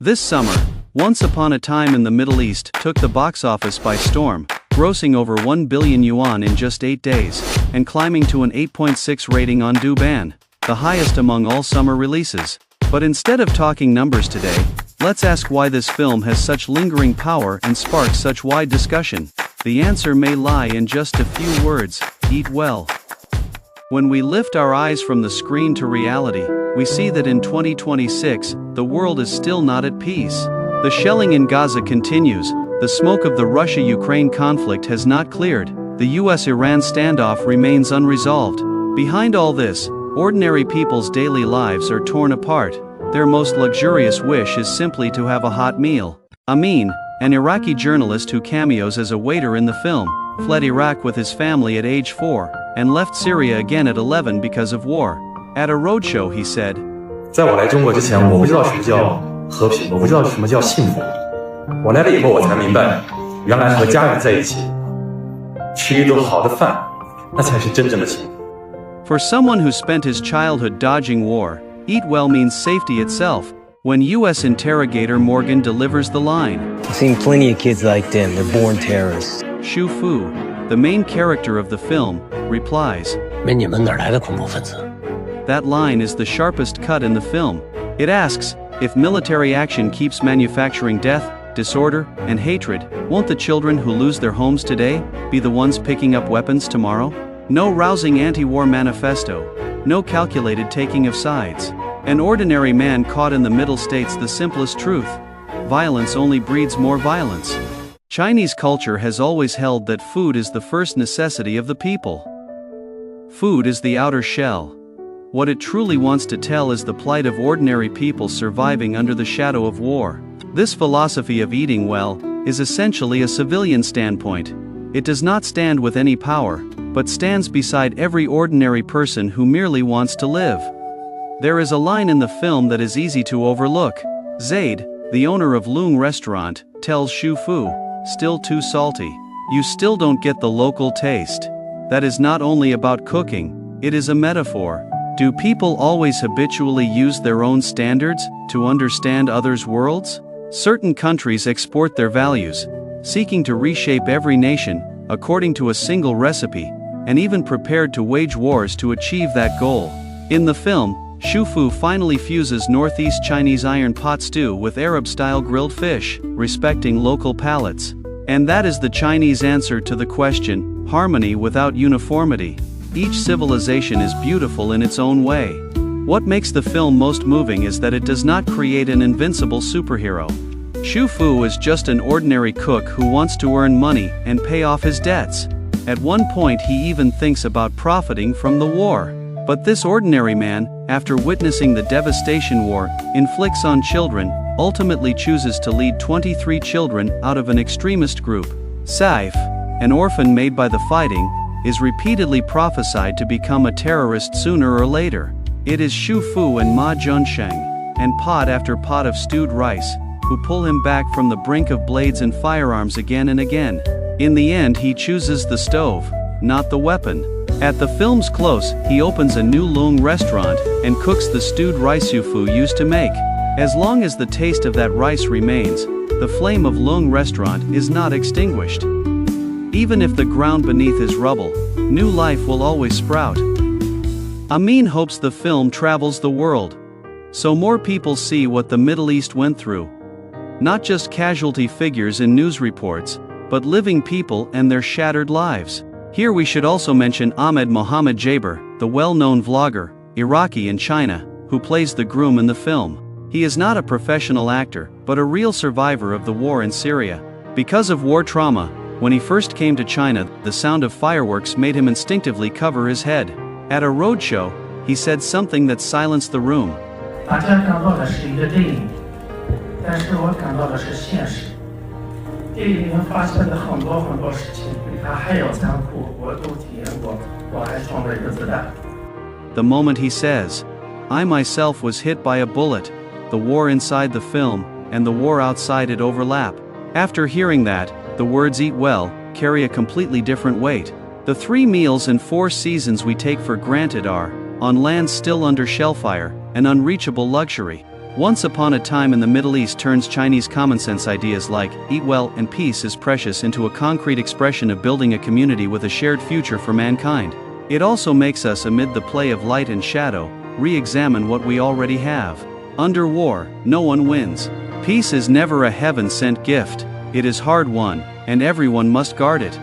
This summer, Once Upon a Time in the Middle East took the box office by storm, grossing over 1 billion yuan in just 8 days, and climbing to an 8.6 rating on Douban, the highest among all summer releases. But instead of talking numbers today, let's ask why this film has such lingering power and sparks such wide discussion. The answer may lie in just a few words: eat well. When we lift our eyes from the screen to reality, we see that in 2026, the world is still not at peace. The shelling in Gaza continues, the smoke of the Russia-Ukraine conflict has not cleared, the US-Iran standoff remains unresolved. Behind all this, ordinary people's daily lives are torn apart. Their most luxurious wish is simply to have a hot meal. Amin, an Iraqi journalist who cameos as a waiter in the film, fled Iraq with his family at age 4, and left Syria again at 11 because of war. At a roadshow he said, 在我来中国之前，我不知道什么叫和平，我不知道什么叫幸福。我来了以后，我才明白，原来和家人在一起，吃一顿好的饭，那才是真正的幸福。 For someone who spent his childhood dodging war, eat well means safety itself. When US interrogator Morgan delivers the line, I've seen plenty of kids like them, they're born terrorists. Xu Fu, the main character of the film, replies, 没你们哪儿来的恐怖分子？ That line is the sharpest cut in the film. It asks, if military action keeps manufacturing death, disorder, and hatred, won't the children who lose their homes today be the ones picking up weapons tomorrow? No rousing anti-war manifesto, no calculated taking of sides. An ordinary man caught in the middle states the simplest truth: violence only breeds more violence. Chinese culture has always held that food is the first necessity of the people. Food is the outer shell. What it truly wants to tell is the plight of ordinary people surviving under the shadow of war. This philosophy of eating well is essentially a civilian standpoint. It does not stand with any power, but stands beside every ordinary person who merely wants to live. There is a line in the film that is easy to overlook. Zaid, the owner of Lung restaurant, tells Xu Fu, "Still too salty. You still don't get the local taste." That is not only about cooking, it is a metaphor. Do people always habitually use their own standards to understand others' worlds? Certain countries export their values, seeking to reshape every nation according to a single recipe, and even prepared to wage wars to achieve that goal. In the film, Xu Fu finally fuses Northeast Chinese iron pot stew with Arab-style grilled fish, respecting local palates. And that is the Chinese answer to the question, harmony without uniformity. Each civilization is beautiful in its own way. What makes the film most moving is that it does not create an invincible superhero. Xu Fu is just an ordinary cook who wants to earn money and pay off his debts. At one point he even thinks about profiting from the war. But this ordinary man, after witnessing the devastation war inflicts on children, ultimately chooses to lead 23 children out of an extremist group. Saif, an orphan made by the fighting, is repeatedly prophesied to become a terrorist sooner or later. It is Xu Fu and Ma Junsheng, and pot after pot of stewed rice, who pull him back from the brink of blades and firearms again and again. In the end he chooses the stove, not the weapon. At the film's close, he opens a new Lung restaurant and cooks the stewed rice Xu Fu used to make. As long as the taste of that rice remains, the flame of Lung restaurant is not extinguished. Even if the ground beneath is rubble, new life will always sprout. Amin hopes the film travels the world, so more people see what the Middle East went through. Not just casualty figures in news reports, but living people and their shattered lives. Here we should also mention Ahmed Mohammed Jaber, the well-known vlogger, Iraqi in China, who plays the groom in the film. He is not a professional actor, but a real survivor of the war in Syria. Because of war trauma, when he first came to China, the sound of fireworks made him instinctively cover his head. At a roadshow, he said something that silenced the room. 大家看到的是一个电影，但是我感到的是现实。电影里面发生的很多事情，比它还要残酷，我都体验过，我还中了一个子弹。 The moment he says, "I myself was hit by a bullet," the war inside the film and the war outside it overlap. After hearing that, the words "eat well" carry a completely different weight. The 3 meals and 4 seasons we take for granted are, on land still under shellfire, an unreachable luxury. Once upon a time in the Middle East turns Chinese common sense ideas like eat well and peace is precious into a concrete expression of building a community with a shared future for mankind. It also makes us, amid the play of light and shadow, re-examine what we already have. Under war, no one wins. Peace is never a heaven-sent gift. It is hard-won, and everyone must guard it.